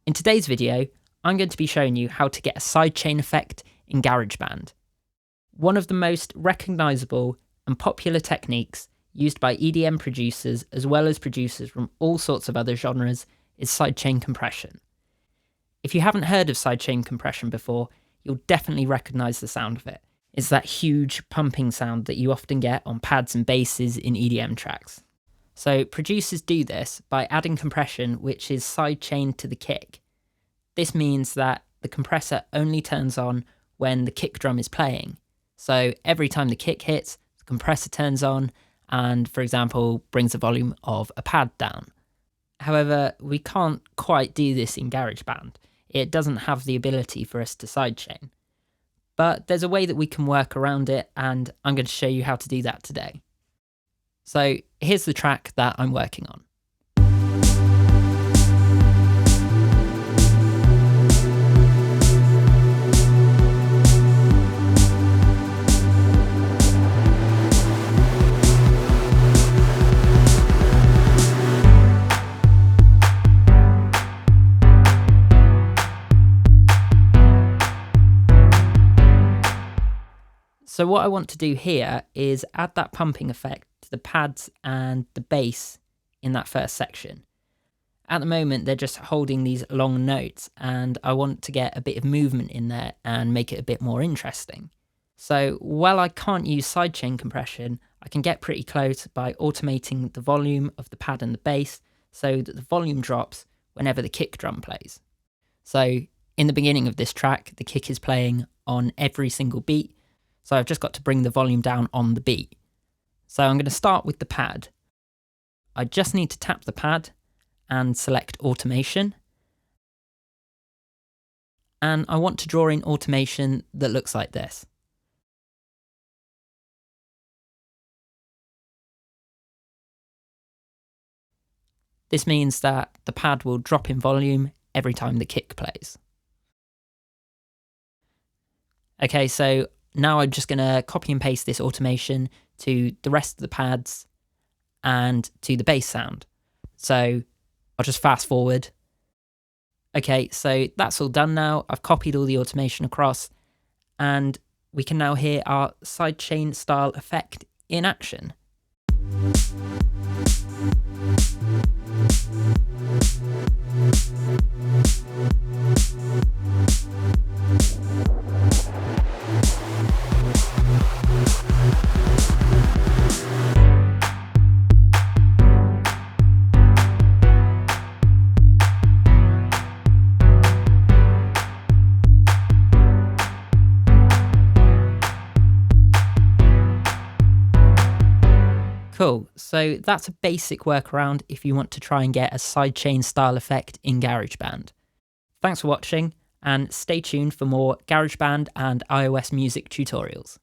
In today's video, I'm going to be showing you how to get a sidechain effect in Garageband. One of the most recognisable and popular techniques used by EDM producers as well as producers from all sorts of other genres is sidechain compression. If you haven't heard of sidechain compression before, you'll definitely recognise the sound of it. It's that huge pumping sound that you often get on pads and basses in EDM tracks. So producers do this by adding compression which is sidechained to the kick. This means that the compressor only turns on when the kick drum is playing. So every time the kick hits, the compressor turns on and, for example, brings the volume of a pad down. However, we can't quite do this in Garageband. It doesn't have the ability for us to sidechain. But there's a way that we can work around it, and I'm going to show you how to do that today. So here's the track that I'm working on. So what I want to do here is add that pumping effect to the pads and the bass in that first section. At the moment, they're just holding these long notes, and I want to get a bit of movement in there and make it a bit more interesting. So while I can't use sidechain compression, I can get pretty close by automating the volume of the pad and the bass so that the volume drops whenever the kick drum plays. So in the beginning of this track, the kick is playing on every single beat. So I've just got to bring the volume down on the beat. So I'm going to start with the pad. I just need to tap the pad and select automation. And I want to draw in automation that looks like this. This means that the pad will drop in volume every time the kick plays. Okay, so now I'm just going to copy and paste this automation to the rest of the pads and to the bass sound. So I'll just fast forward. Okay, so that's all done now. I've copied all the automation across, and we can now hear our sidechain style effect in action. Cool, so that's a basic workaround if you want to try and get a sidechain style effect in Garageband. Thanks for watching, and stay tuned for more Garageband and iOS music tutorials.